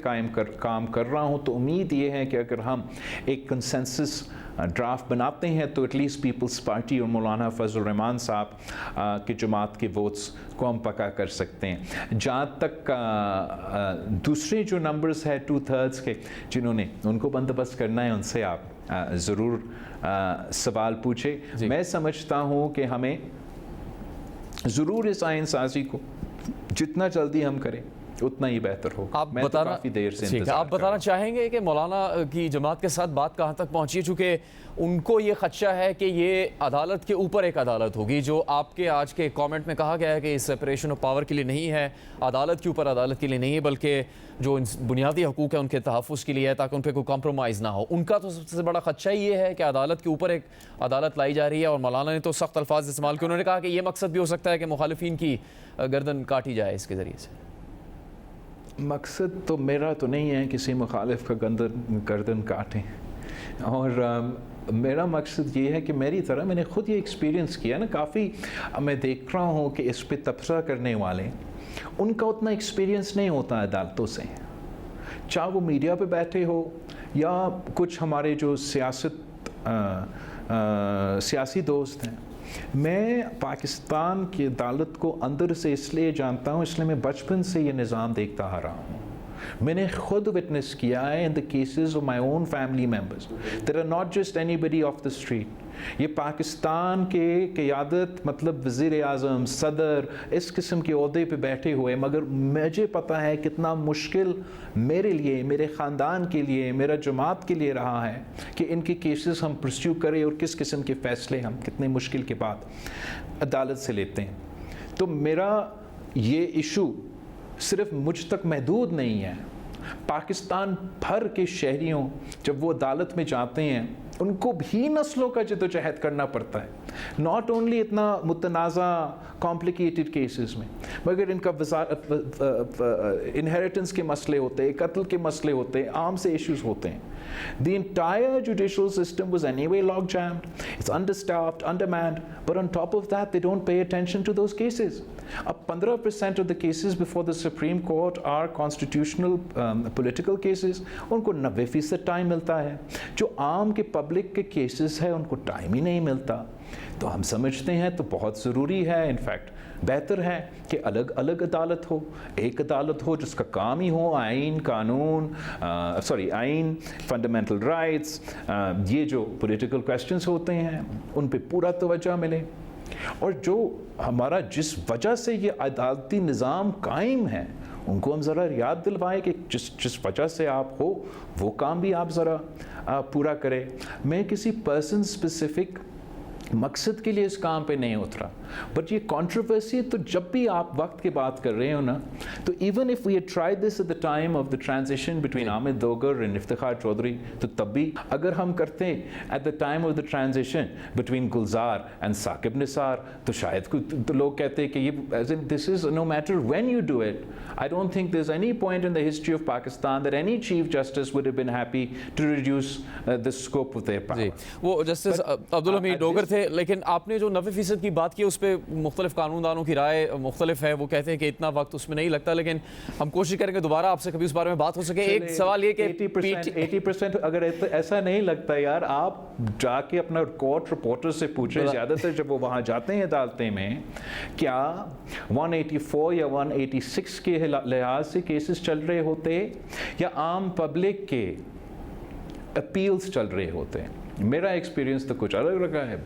Speaker 3: کام کر رہا ہوں، تو امید یہ ہے کہ اگر ہم ایک کنسنسس ڈرافٹ بناتے ہیں تو ایٹ لیسٹ پیپلز پارٹی اور مولانا فضل الرحمان صاحب کی جماعت کے ووٹس کو ہم پکا کر سکتے ہیں۔ جہاں تک دوسرے جو نمبرز ہے 2/3 کے جنہوں نے ان کو بندوبست کرنا ہے، ان سے آپ ضرور سوال پوچھے۔ میں سمجھتا ہوں کہ ہمیں ضرور اس آئین سازی کو جتنا جلدی ہم کریں اتنا ہی بہتر ہو۔ میں تو کافی دیر سے انتظار
Speaker 1: آپ بتانا چاہیں گے کہ مولانا کی جماعت کے ساتھ بات کہاں تک پہنچی ہے، چونکہ ان کو یہ خدشہ ہے کہ یہ عدالت کے اوپر ایک عدالت ہوگی، جو آپ کے آج کے کامنٹ میں کہا گیا ہے کہ سیپریشن آف پاور کے لیے نہیں ہے، عدالت کے اوپر عدالت کے لیے نہیں ہے، بلکہ جو بنیادی حقوق ہیں ان کے تحفظ کے لیے ہے، تاکہ ان پہ کوئی کمپرومائز نہ ہو۔ ان کا تو سب سے بڑا خدشہ یہ ہے کہ عدالت کے اوپر ایک عدالت لائی جا رہی ہے، اور مولانا نے تو سخت الفاظ استعمال کیے، انہوں نے کہا کہ یہ مقصد بھی ہو سکتا ہے کہ مخالفین کی گردن کاٹی جائے اس کے ذریعے سے۔
Speaker 3: مقصد تو میرا تو نہیں ہے کسی مخالف کا گردن کاٹیں، اور میرا مقصد یہ ہے کہ میری طرح میں نے خود یہ ایکسپیرینس کیا نا، کافی میں دیکھ رہا ہوں کہ اس پہ تبصرہ کرنے والے ان کا اتنا ایکسپیرینس نہیں ہوتا عدالتوں سے، چاہے وہ میڈیا پہ بیٹھے ہو یا کچھ ہمارے جو سیاسی دوست ہیں۔ میں پاکستان کی عدالت کو اندر سے اس لیے جانتا ہوں، اس لیے میں بچپن سے یہ نظام دیکھتا آ رہا ہوں۔ میں نے خود وٹنس کیا ہے in the cases of my own family members that are not just anybody off the street۔ یہ پاکستان کے قیادت مطلب وزیر اعظم، صدر، اس قسم کے عہدے پہ بیٹھے ہوئے، مگر مجھے پتہ ہے کتنا مشکل میرے لیے، میرے خاندان کے لیے، میرا جماعت کے لیے رہا ہے کہ ان کے کیسز ہم پرسیو کریں، اور کس قسم کے فیصلے ہم کتنے مشکل کے بعد عدالت سے لیتے ہیں۔ تو میرا یہ ایشو صرف مجھ تک محدود نہیں ہے، پاکستان بھر کے شہریوں جب وہ عدالت میں جاتے ہیں ان کو بھی نسلوں کا جدوجہد کرنا پڑتا ہے، ناٹ اونلی اتنا متنازع کمپلیکیٹڈ کیسز میں، مگر ان کا انہیریٹنس کے مسئلے ہوتے ہیں، قتل کے مسئلے ہوتے ہیں، عام سے ایشوز ہوتے ہیں۔ The entire judicial system was anyway logjammed, it's understaffed, undermanned, but on top of that they don't pay attention to those cases. Ab 15% of the cases before the Supreme Court are constitutional political cases, ان کو 90% time ملتا ہے، جو عام کے public کے cases ہیں ان کو time ہی نہیں ملتا۔ تو ہم سمجھتے ہیں تو بہت ضروری ہے، انفیکٹ بہتر ہے کہ الگ الگ عدالت ہو، ایک عدالت ہو جس کا کام ہی ہو آئین، قانون، آئین، فنڈامنٹل رائٹس، یہ جو پولیٹیکل کویسچنز ہوتے ہیں ان پہ پورا توجہ ملے، اور جو ہمارا جس وجہ سے یہ عدالتی نظام قائم ہے ان کو ہم ذرا یاد دلوائیں کہ جس وجہ سے آپ ہو وہ کام بھی آپ ذرا پورا کریں۔ میں کسی پرسن اسپیسیفک مقصد کے لیے اس کام پہ نہیں اترا، بٹ یہ کنٹروورسی تو جب بھی آپ وقت کی بات کر رہے ہو نا، تو even if we had tried this at the time of the transition between Hamid Dogar and Iftikhar Chaudhry, تو تب بھی اگر ہم کرتے at the time of the transition between Gulzar and Saqib Nisar, تو شاید تو لوگ کہتے ہیں کہ یہ this is no matter when you do it, I don't think there is any point in the history of Pakistan that any chief justice would have been happy to reduce the scope of their power.
Speaker 1: وہ justice Abdul Hameed Dogar تھے، لیکن آپ نے جو 90% کی بات کی اس پہ مختلف قانون دانوں کی رائے مختلف ہے، وہ کہتے ہیں کہ اتنا وقت اس میں نہیں لگتا، لیکن ہم کوشش کریں گے دوبارہ آپ سے کبھی اس بارے میں بات ہو سکے۔ ایک سوال یہ کہ
Speaker 3: 80% اگر ایسا نہیں لگتا یار، آپ جا کے اپنا کورٹ رپورٹر سے پوچھیں، زیادہ تر جب وہ وہاں جاتے ہیں عدالتیں میں، کیا 184 یا 186 کے لحاظ سے کیسز چل رہے ہوتے یا عام پبلک کے اپیلز چل رہے ہوتے ہیں؟ میرا ایکسپیرینس تو کچھ الگ رہا ہے،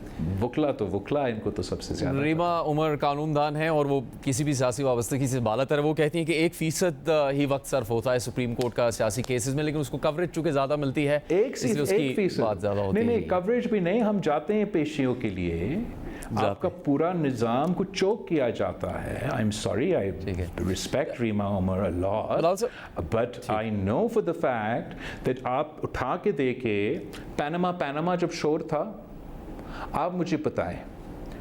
Speaker 3: وکلا تو وکلا، ان کو تو سب سے زیادہ۔
Speaker 1: ریما عمر قانون دان ہیں اور وہ کسی بھی سیاسی وابستگی سے بالاتر، وہ کہتی ہیں کہ 1% ہی وقت صرف ہوتا ہے سپریم کورٹ کا سیاسی کیسز میں، لیکن اس کو کوریج چونکہ زیادہ ملتی ہے، اس لیے اس کی بات زیادہ ہوتی ہے۔
Speaker 3: نہیں، کوریج بھی نہیں، ہم جاتے ہیں پیشیوں کے لیے، آپ کا پورا نظام کو چوک کیا جاتا ہے۔ I am sorry, I respect Reema Omar a lot, but I know for the fact that آپ اٹھا کے دیکھے پیناما جب شور تھا، آپ مجھے بتائیں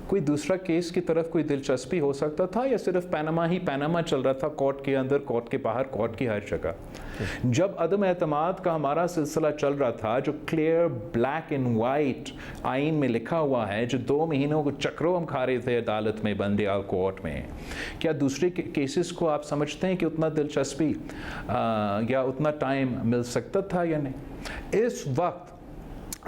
Speaker 3: کوئی دوسرا کیس کی طرف کوئی دلچسپی ہو سکتا تھا یا صرف پیناما ہی پیناما چل رہا تھا، کورٹ کے اندر، کورٹ کے باہر، کورٹ کی ہر جگہ؟ جب عدم اعتماد کا ہمارا سلسلہ چل رہا تھا، جو کلیئر بلیک اینڈ وائٹ آئین میں لکھا ہوا ہے، جو 2 مہینوں کو چکروں ہم کھا رہے تھے عدالت میں، بندیال کورٹ میں، کیا دوسرے کیسز کو آپ سمجھتے ہیں کہ اتنا دلچسپی یا اتنا ٹائم مل سکتا تھا یا نہیں؟ اس وقت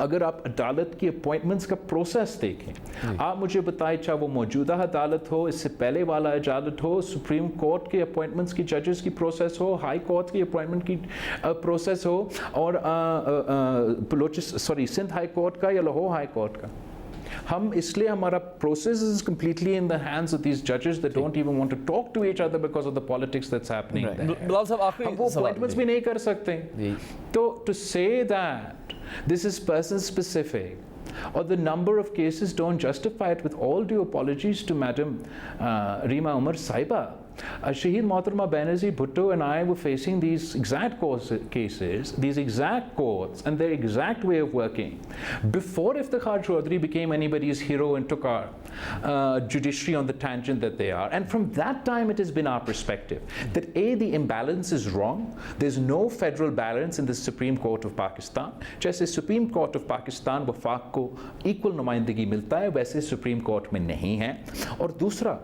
Speaker 3: اگر آپ عدالت کی اپوائنٹمنٹس کا پروسیس دیکھیں، آپ مجھے بتائیں، چاہے وہ موجودہ عدالت ہو، اس سے پہلے والا عدالت ہو، سپریم کورٹ کے اپوائنٹمنٹس کی ججز کی پروسیس ہو، ہائی کورٹ کی اپوائنٹمنٹ کی پروسیس ہو، اور سندھ ہائی کورٹ کا یا لاہور ہائی کورٹ کا، ہم اس لیے ہمارا process is completely in the hands of these judges that don't even want to talk to each other because of the politics that's happening there.
Speaker 1: بلال صاحب آخری
Speaker 3: ہم وہ appointments بھی نہیں کر سکتے. تو to say that this is person specific or the number of cases don't justify it, with all due apologies to Madam Reema Umar Saiba. Shaheed Mohtarma Benazir Bhutto and I were facing these exact cases, these exact courts and their exact way of working before Iftikhar Chaudhry became anybody's hero and took our judiciary on the tangent that they are. And from that time it has been our perspective that the imbalance is wrong. There's no federal balance in the Supreme Court of Pakistan. جیسے Supreme Court of Pakistan وفاق کو equal نمائندگی ملتا ہے، ویسے Supreme Court میں نہیں ہے. اور دوسرا،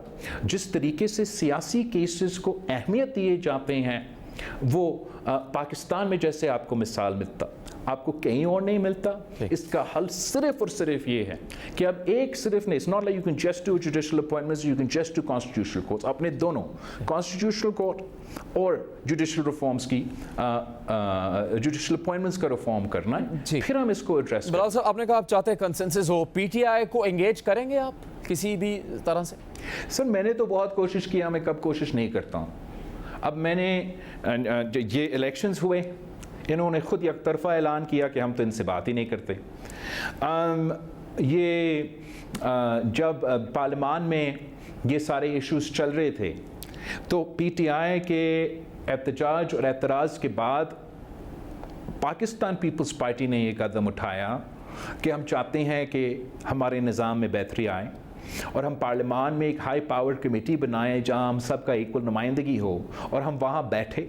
Speaker 3: جس طریقے سے سیاسی کیسز کو اہمیت دیے جاتے ہیں، وہ پاکستان میں جیسے آپ کو مثال ملتا، آپ کو کہیں اور نہیں ملتا. اس کا حل صرف اور صرف یہ ہے کہ اب ایک صرف نہیں، it's not like you can just do judicial appointments, you can just do constitutional courts. اپنے دونوں constitutional court اور judicial reforms کی judicial appointments کا reform کرنا ہے، پھر ہم اس کو ایڈریس کریں.
Speaker 1: بلال صاحب، آپ نے کہا آپ چاہتے ہیں consensus who, P T I کو انگیج کریں گے آپ کسی بھی طرح سے؟
Speaker 3: سر میں نے تو بہت کوشش کیا، میں کب کوشش نہیں کرتا ہوں. اب میں نے یہ الیکشنز ہوئے، انہوں نے خود یک طرفہ اعلان کیا کہ ہم تو ان سے بات ہی نہیں کرتے. یہ جب پارلیمان میں یہ سارے ایشوز چل رہے تھے تو پی ٹی آئی کے احتجاج اور اعتراض کے بعد پاکستان پیپلز پارٹی نے یہ قدم اٹھایا کہ ہم چاہتے ہیں کہ ہمارے نظام میں بہتری آئے اور ہم پارلیمان میں ایک ہائی پاور کمیٹی بنائیں جہاں ہم سب کا ایکول نمائندگی ہو، اور ہم وہاں بیٹھے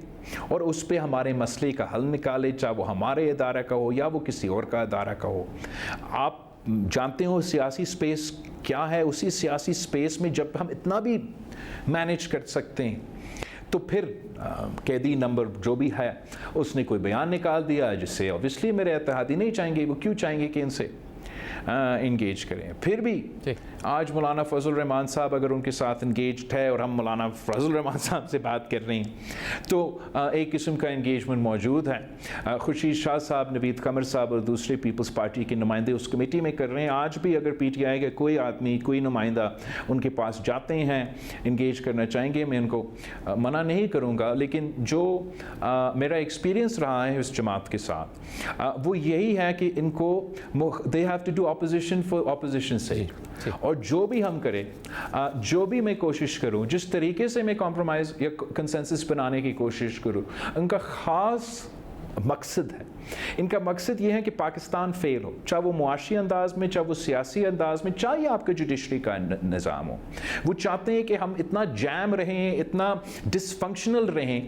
Speaker 3: اور اس پہ ہمارے مسئلے کا حل نکالے، چاہے وہ ہمارے ادارہ کا ہو یا وہ کسی اور کا ادارہ کا ہو. آپ جانتے ہو سیاسی سپیس کیا ہے، اسی سیاسی سپیس میں جب ہم اتنا بھی مینیج کر سکتے ہیں تو پھر قیدی نمبر جو بھی ہے اس نے کوئی بیان نکال دیا جس سے اوبیسلی میرے اتحادی نہیں چاہیں گے، وہ کیوں چاہیں گے کہ ان سے انگیج کریں. پھر بھی آج مولانا فضل الرحمان صاحب اگر ان کے ساتھ انگیجڈ ہے اور ہم مولانا فضل الرحمان صاحب سے بات کر رہے ہیں تو ایک قسم کا انگیجمنٹ موجود ہے. خورشید شاہ صاحب، نوید قمر صاحب اور دوسرے پیپلز پارٹی کے نمائندے اس کمیٹی میں کر رہے ہیں. آج بھی اگر پی ٹی آئی کا کوئی آدمی، کوئی نمائندہ ان کے پاس جاتے ہیں، انگیج کرنا چاہیں گے، میں ان کو منع نہیں کروں گا. لیکن جو میرا ایکسپیرینس رہا ہے اس جماعت کے ساتھ وہ یہی ہے کہ ان کو they have to do opposition for opposition sake. اور جو بھی ہم کریں، جو بھی میں کوشش کروں، جس طریقے سے میں کمپرومائز یا کنسنسس بنانے کی کوشش کروں، ان کا خاص مقصد ہے. ان کا مقصد یہ ہے کہ پاکستان فیل ہو، چاہے وہ معاشی انداز میں، چاہے وہ سیاسی انداز میں، چاہے آپ کا جوڈیشری کا نظام ہو. وہ چاہتے ہیں کہ ہم اتنا جیم رہیں، اتنا ڈس فنکشنل رہیں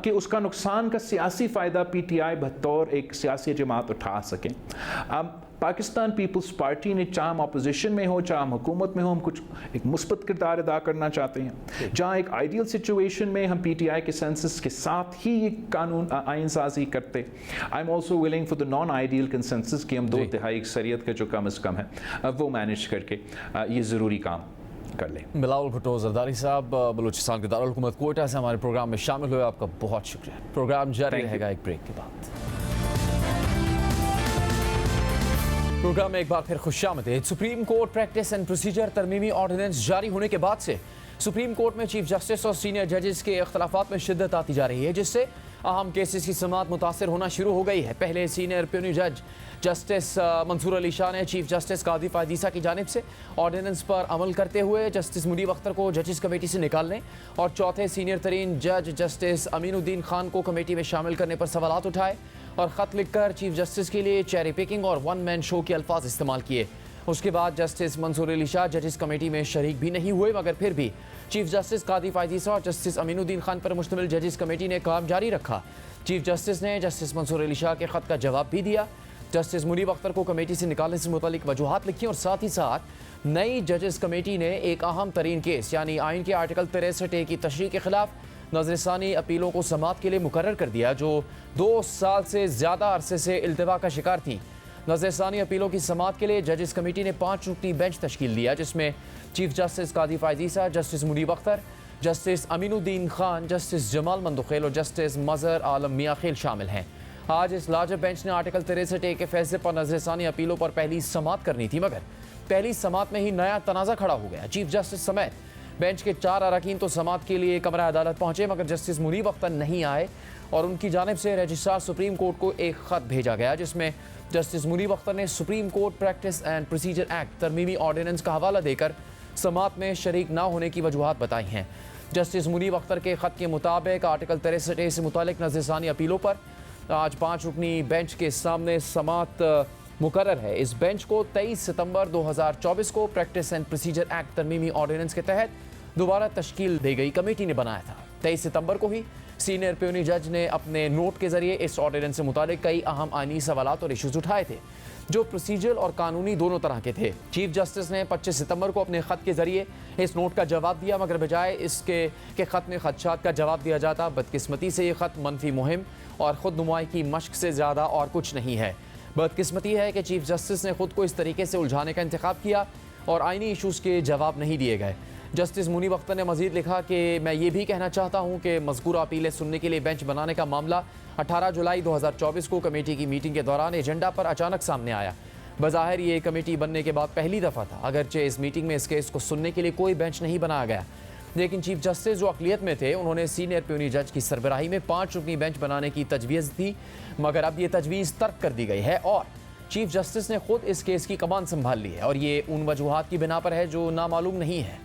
Speaker 3: کہ اس کا نقصان کا سیاسی فائدہ پی ٹی آئی بطور ایک سیاسی جماعت اٹھا سکیں. پاکستان پیپلز پارٹی نے، چاہے ہم اپوزیشن میں ہو چاہے ہم حکومت میں ہو، ہم کچھ ایک مثبت کردار ادا کرنا چاہتے ہیں جہاں ایک آئیڈیل سچویشن میں ہم پی ٹی آئی کے سینسس کے ساتھ ہی یہ قانون آئین سازی کرتے. I am also ولنگ for the naan ideal consensus کہ ہم 2/3 اکثریت کا جو کم از کم ہے وہ مینیج کر کے یہ ضروری کام کر لیں.
Speaker 1: بلاول بھٹو زرداری صاحب، بلوچستان کے دارالحکومت کوئٹہ سے ہمارے پروگرام میں شامل ہوئے، آپ کا بہت شکریہ. پروگرام جاری رہے گا ایک بریک کے بعد. پروگرام میں ایک بار پھر خوش آمدید. Supreme court practice and procedure ترمیمی آرڈیننس جاری ہونے کے بعد سے سپریم کورٹ میں چیف جسٹس اور سینئر ججز کے اختلافات میں شدت آتی جا رہی ہے، جس سے اہم کیسز کی سماعت متاثر ہونا شروع ہو گئی ہے. پہلے سینئر پیونی جج جسٹس منصور علی شاہ نے چیف جسٹس قاضی فائز کی جانب سے آرڈیننس پر عمل کرتے ہوئے جسٹس منیب اختر کو ججز کمیٹی سے نکالنے اور چوتھے سینئر ترین جج جسٹس امین الدین خان کو کمیٹی میں شامل کرنے پر سوالات اٹھائے اور خط لکھ کر چیف جسٹس کے لیے چیری پکنگ اور ون مین شو کے الفاظ استعمال کیے. उसके बाद जस्टिस मंसूर अली शाह जजेस कमेटी में शरीक भी नहीं हुए, मगर फिर भी चीफ जस्टिस कादी फायजीसा और जस्टिस अमीनुद्दीन खान पर मुश्तमिल जजेस कमेटी ने काम जारी रखा। चीफ जस्टिस ने जस्टिस मंसूर अली शाह के ख़त का जवाब भी दिया। जस्टिस मुनीब अख्तर को कमेटी से निकालने से मुतालिक वजूहात लिखी और साथ ही साथ नई जजेस कमेटी ने एक अहम तरीन केस यानी आइन के आर्टिकल 63A की तशरीह के खिलाफ नजरसानी अपीलों को समाअत के लिए मुकर्रर कर दिया, जो 2 साल से ज़्यादा अरसे से इल्तिवा का शिकार थी। नजरसानी अपीलों की समाअत के लिए जजेस कमेटी ने 5 रुकनी बेंच तश्कील दिया, जिसमें चीफ जस्टिस कादी फायजीसा, justice Munib Akhtar, justice Aminuddin Khan, justice Jamal Mandokhail और जस्टिस मजहर आलम मियाखेल शामिल हैं। आज इस लार्जर बेंच ने आर्टिकल 63A के फैसले पर नजरसानी अपीलों पर पहली समाअत करनी थी, मगर पहली समाअत में ही नया तनाज़ा खड़ा हो गया। चीफ जस्टिस समेत बेंच के 4 अरकान तो समाअत के लिए कमरा अदालत पहुंचे, मगर जस्टिस मुनीब अख्तर नहीं आए और उनकी जानिब से रजिस्ट्रार सुप्रीम कोर्ट को एक ख़त भेजा गया, जिसमें जस्टिस मुनीब अख्तर ने supreme court practice and procedure act तरमीमी ऑर्डिनेंस का हवाला देकर समाअत में शरीक ना होने की वजूहात बताई हैं। जस्टिस मुनीब अख्तर के ख़त के मुताबिक आर्टिकल 63A से मुतालिक नजरसानी अपीलों पर आज 5 रुकनी बेंच के सामने समाअत मुकर्रर है। इस बेंच को 23 सितंबर 2024 को प्रैक्टिस एंड प्रोसीजर एक्ट तरमीमी ऑर्डिनेंस के तहत दोबारा तश्कील दी गई कमेटी ने बनाया था। 23 सितंबर को ही सीनियर प्यूनी जज ने अपने नोट के जरिए इस ऑर्डिनेंस से मुतालिक कई अहम आइनी सवालात और इशूज़ उठाए थे, जो प्रोसीजरल और कानूनी दोनों तरह के थे। चीफ जस्टिस ने 25 सितंबर को अपने ख़त के जरिए इस नोट का जवाब दिया, मगर बजाय इसके कि ख़त में खदशात का जवाब दिया जाता, बदकिस्मती से ये ख़त मनफी मुहिम और ख़ुद नुमाई की मशक से ज़्यादा और कुछ नहीं है। बदकिस्मती है कि चीफ जस्टिस ने खुद को इस तरीके से उलझाने का इंतखाब किया और आइनी इशूज़ के जवाब नहीं दिए गए। जस्टिस मुनीब अख्तर ने मज़ीद लिखा कि मैं ये भी कहना चाहता हूँ कि मज़कूरा अपीलें सुनने के लिए बेंच बनाने का मामला 18 जुलाई 2024 को कमेटी की मीटिंग के दौरान एजेंडा पर अचानक सामने आया। बज़ाहिर ये कमेटी बनने के बाद पहली दफ़ा था, अगरचे इस मीटिंग में इस केस को सुनने के लिए कोई बेंच नहीं बनाया गया, लेकिन चीफ जस्टिस जो अक़लियत में थे उन्होंने सीनियर प्यूनी जज की सरबराही में 5 रुकनी बेंच बनाने की तजवीज़ थी, मगर अब ये तजवीज़ तर्क कर दी गई है और चीफ जस्टिस ने खुद इस केस की कमान संभाल ली है और ये उन वजूहात की बिना पर है जो नामालूम नहीं है।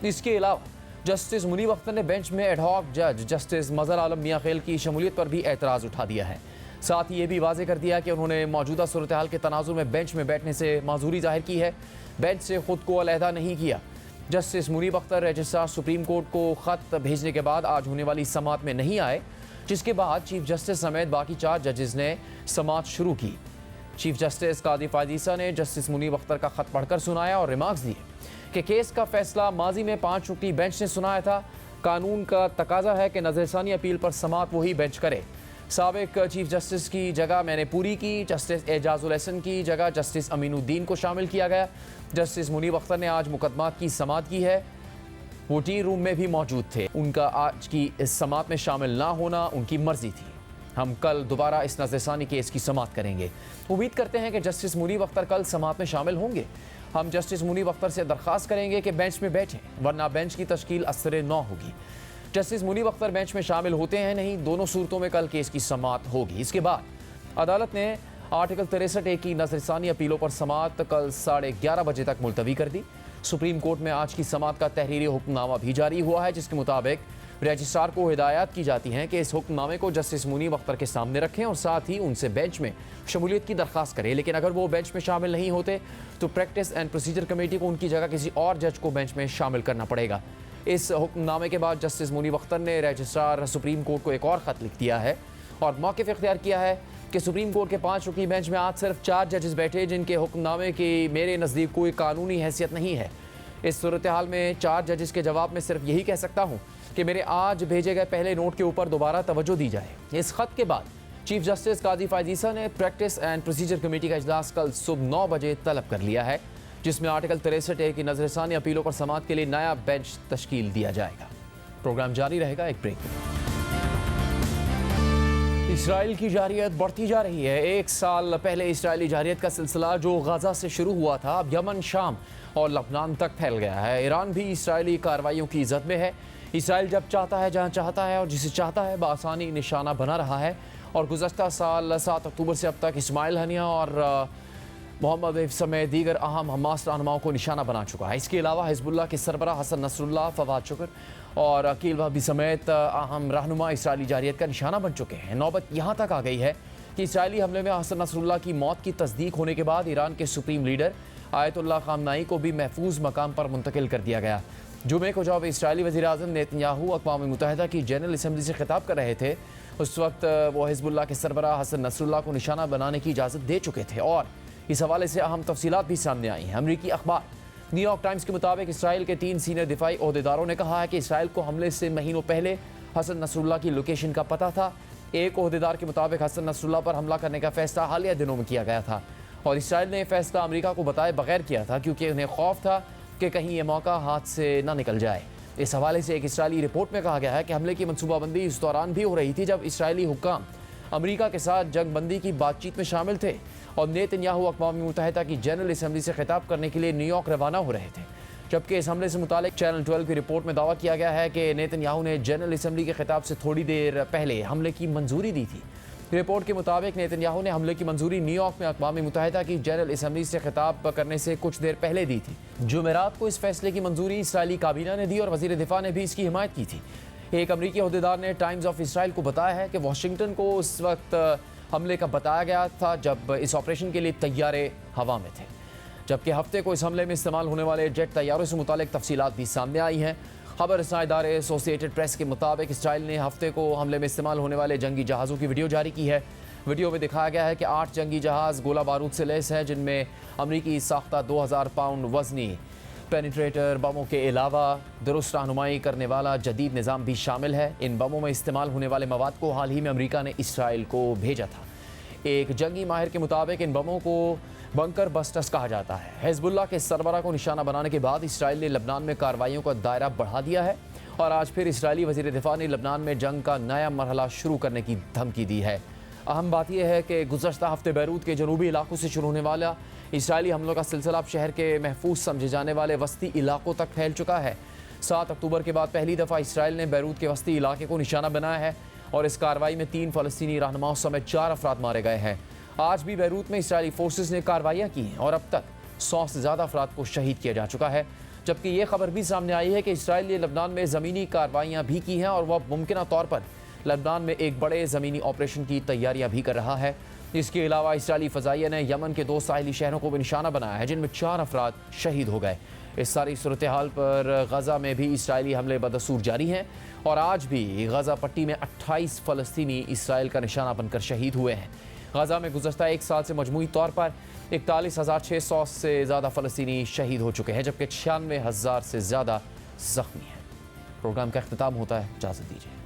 Speaker 1: इसके अलावा जस्टिस मुनीब अख्तर ने बेंच में एडहॉक जज जस्टिस मजहर आलम मियाखेल की शमूलियत पर भी एतराज़ उठा दिया है। साथ ही ये भी वाज़ेह कर दिया कि उन्होंने मौजूदा सूरत हाल के तनाजुर में बेंच में बैठने से माजूरी जाहिर की है, बेंच से खुद को अलहदा नहीं किया। Justice Munib Akhtar registrar supreme court को ख़त भेजने के बाद आज होने वाली समाअत में नहीं आए, जिसके बाद चीफ जस्टिस समेत बाकी 4 जजेस ने समाअत शुरू की। चीफ जस्टिस कादी फायजीसा ने जस्टिस मुनीब अख्तर का ख़त पढ़कर सुनाया और रिमार्क्स दिए कि केस का फैसला माजी में 5 रुकनी बेंच ने सुनाया था। कानून का तकाजा है कि नजरसानी अपील पर समाअत वही बेंच करे। साबिक चीफ जस्टिस की जगह मैंने पूरी की, जस्टिस एजाजुल हसन की जगह जस्टिस अमीनुद्दीन को शामिल किया गया। जस्टिस मुनीब अख्तर ने आज मुकदमात की समाअत की है, वो टी रूम में भी मौजूद थे। उनका आज की इस समाअत में शामिल ना होना उनकी मर्जी थी। हम कल दोबारा इस नजरसानी केस की समाअत करेंगे। उम्मीद करते हैं कि जस्टिस मुनीब अख्तर कल समाअत में शामिल होंगे। हम जस्टिस मुनीब अख्तर से दरख्वास्त करेंगे कि बेंच में बैठें, वरना बेंच की तश्कील असर नौ होगी। जस्टिस मुनीब अख्तर बेंच में शामिल होते हैं नहीं, दोनों सूरतों में कल केस की समाअत होगी। इसके बाद अदालत ने आर्टिकल 63A की नजरसानी अपीलों पर समाअत कल 11:30 बजे तक मुलतवी कर दी। सुप्रीम कोर्ट में आज की समाअत का तहरीरी हुक्मनामा भी जारी हुआ है, जिसके मुताबिक रजिस्ट्रार को हिदायत की जाती हैं कि इस हुक्मनामे को जस्टिस मुनीब अख्तर के सामने रखें और साथ ही उनसे बेंच में शमूलियत की दरख्वास्त करें। लेकिन अगर वो बेंच में शामिल नहीं होते तो प्रैक्टिस एंड प्रोसीजर कमेटी को उनकी जगह किसी और जज को बेंच में शामिल करना पड़ेगा। इस हुक्मनामे के बाद जस्टिस मुनीब अख्तर ने रजिस्ट्रार सुप्रीम कोर्ट को एक और ख़त लिख दिया है और मौक़िफ़ इख्तियार किया है कि सुप्रीम कोर्ट के 5 रुकनी बेंच में आज सिर्फ 4 जजेस बैठे, जिनके हुक्मनामे की मेरे नज़दीक कोई कानूनी हैसियत नहीं है। इस सूरत हाल में 4 जजेस के जवाब में सिर्फ यही कह सकता हूँ कि मेरे आज भेजे गए पहले नोट के ऊपर दोबारा तवज्जो दी जाए। इस ख़त के बाद चीफ जस्टिस कादी फायजीसा ने प्रैक्टिस एंड प्रोसीजर कमेटी का इजलास कल सुबह 9 बजे तलब कर लिया है, जिसमें आर्टिकल 63A की नजरसानी अपीलों पर समाअत के लिए नया बेंच तश्कील दिया जाएगा। प्रोग्राम जारी रहेगा, एक ब्रेक। इसराइल की जारियत बढ़ती जा रही है। 1 साल पहले इसराइली जारियत का सिलसिला जो गाजा से शुरू हुआ था, अब यमन, शाम और लबनान तक फैल गया है। ईरान भी इसराइली कार्रवाइयों की इज़्ज़त में है। इसराइल जब चाहता है, जहां चाहता है और जिसे चाहता है बआसानी निशाना बना रहा है और गुज़श्ता साल 7 अक्टूबर से अब तक इस्माइल हनिया और मोहम्मद हनीफ समेत दीगर अहम हमास रहनुमाओं को निशाना बना चुका है। इसके अलावा हिजबुल्लाह के सरबरा हसन नसरुल्लाह, फवाद शुक्र और अकील वहबी समेत अहम रहनुमा इसराइली जारियत का निशाना बन चुके हैं। नौबत यहाँ तक आ गई है कि इसराइली हमले में हसन नसरुल्लाह की मौत की तस्दीक होने के बाद ईरान के सुप्रीम लीडर آیت اللہ خامنائی کو بھی محفوظ مقام پر منتقل کر دیا گیا۔ جمعے کو جب اسرائیلی وزیر اعظم نیتن اقوام متحدہ کی جنرل اسمبلی سے خطاب کر رہے تھے، اس وقت وہ حزب اللہ کے سربراہ حسن نصر اللہ کو نشانہ بنانے کی اجازت دے چکے تھے، اور اس حوالے سے اہم تفصیلات بھی سامنے آئی ہیں۔ امریکی اخبار نیو یارک ٹائمز کے مطابق اسرائیل کے 3 سینئر دفاعی عہدیداروں نے کہا ہے کہ اسرائیل کو حملے سے مہینوں پہلے حسن نصر اللہ کی لوکیشن کا پتہ تھا۔ ایک عہدیدار کے مطابق حسن نصر اللہ پر حملہ کرنے کا فیصلہ حالیہ دنوں میں کیا گیا تھا، اور اسرائیل نے یہ فیصلہ امریکہ کو بتائے بغیر کیا تھا، کیونکہ انہیں خوف تھا کہ کہیں یہ موقع ہاتھ سے نہ نکل جائے۔ اس حوالے سے ایک اسرائیلی رپورٹ میں کہا گیا ہے کہ حملے کی منصوبہ بندی اس دوران بھی ہو رہی تھی جب اسرائیلی حکام امریکہ کے ساتھ جنگ بندی کی بات چیت میں شامل تھے، اور نیتن یاہو اقوام متحدہ کی جنرل اسمبلی سے خطاب کرنے کے لیے نیو یارک روانہ ہو رہے تھے۔ جبکہ اس حملے سے متعلق چینل 12 کی رپورٹ میں دعویٰ کیا گیا ہے کہ نیتن یاہو نے جنرل اسمبلی کے خطاب سے تھوڑی دیر پہلے حملے کی منظوری دی تھی۔ رپورٹ کے مطابق نیتن یاہو نے حملے کی منظوری نیو یارک میں اقوام متحدہ کی جنرل اسمبلی سے خطاب کرنے سے کچھ دیر پہلے دی تھی۔ جمعرات کو اس فیصلے کی منظوری اسرائیلی کابینہ نے دی، اور وزیر دفاع نے بھی اس کی حمایت کی تھی۔ ایک امریکی عہدیدار نے ٹائمز آف اسرائیل کو بتایا ہے کہ واشنگٹن کو اس وقت حملے کا بتایا گیا تھا جب اس آپریشن کے لیے طیارے ہوا میں تھے، جبکہ ہفتے کو اس حملے میں استعمال ہونے والے جیٹ طیاروں سے متعلق تفصیلات بھی سامنے آئی ہیں۔ خبر رساں ادارے ایسوسیٹڈ پریس کے مطابق اسرائیل نے ہفتے کو حملے میں استعمال ہونے والے جنگی جہازوں کی ویڈیو جاری کی ہے۔ ویڈیو میں دکھایا گیا ہے کہ 8 جنگی جہاز گولہ بارود سے لیس ہیں، جن میں امریکی ساختہ 2000 پاؤنڈ وزنی پینیٹریٹر بموں کے علاوہ درست رہنمائی کرنے والا جدید نظام بھی شامل ہے۔ ان بموں میں استعمال ہونے والے مواد کو حال ہی میں امریکہ نے اسرائیل کو بھیجا تھا۔ ایک جنگی ماہر کے مطابق ان بموں کو بنکر بسٹرز کہا جاتا ہے۔ حزب اللہ کے سربراہ کو نشانہ بنانے کے بعد اسرائیل نے لبنان میں کارروائیوں کا دائرہ بڑھا دیا ہے، اور آج پھر اسرائیلی وزیر دفاع نے لبنان میں جنگ کا نیا مرحلہ شروع کرنے کی دھمکی دی ہے۔ اہم بات یہ ہے کہ گزشتہ ہفتے بیروت کے جنوبی علاقوں سے شروع ہونے والا اسرائیلی حملوں کا سلسلہ اب شہر کے محفوظ سمجھے جانے والے وسطی علاقوں تک پھیل چکا ہے۔ 7 اکتوبر کے بعد پہلی دفعہ اسرائیل نے بیروت کے وسطی علاقے کو نشانہ بنایا ہے، اور اس کارروائی میں 3 فلسطینی رہنماؤں سمیت 4 افراد مارے گئے ہیں۔ آج بھی بیروت میں اسرائیلی فورسز نے کارروائیاں کی ہیں، اور اب تک 100 سے زیادہ افراد کو شہید کیا جا چکا ہے، جبکہ یہ خبر بھی سامنے آئی ہے کہ اسرائیل نے لبنان میں زمینی کارروائیاں بھی کی ہیں، اور وہ ممکنہ طور پر لبنان میں ایک بڑے زمینی آپریشن کی تیاریاں بھی کر رہا ہے۔ اس کے علاوہ اسرائیلی فضائیہ نے یمن کے 2 ساحلی شہروں کو بھی نشانہ بنایا ہے، جن میں 4 افراد شہید ہو گئے۔ اس ساری صورتحال پر غزہ میں بھی اسرائیلی حملے بدستور جاری ہیں، اور آج بھی غزہ پٹی میں 28 فلسطینی اسرائیل کا نشانہ بن کر شہید ہوئے ہیں۔ غزہ میں گزشتہ 1 سال سے مجموعی طور پر 41,600 سے زیادہ فلسطینی شہید ہو چکے ہیں، جبکہ 96,000 سے زیادہ زخمی ہیں۔ پروگرام کا اختتام ہوتا ہے، اجازت دیجیے۔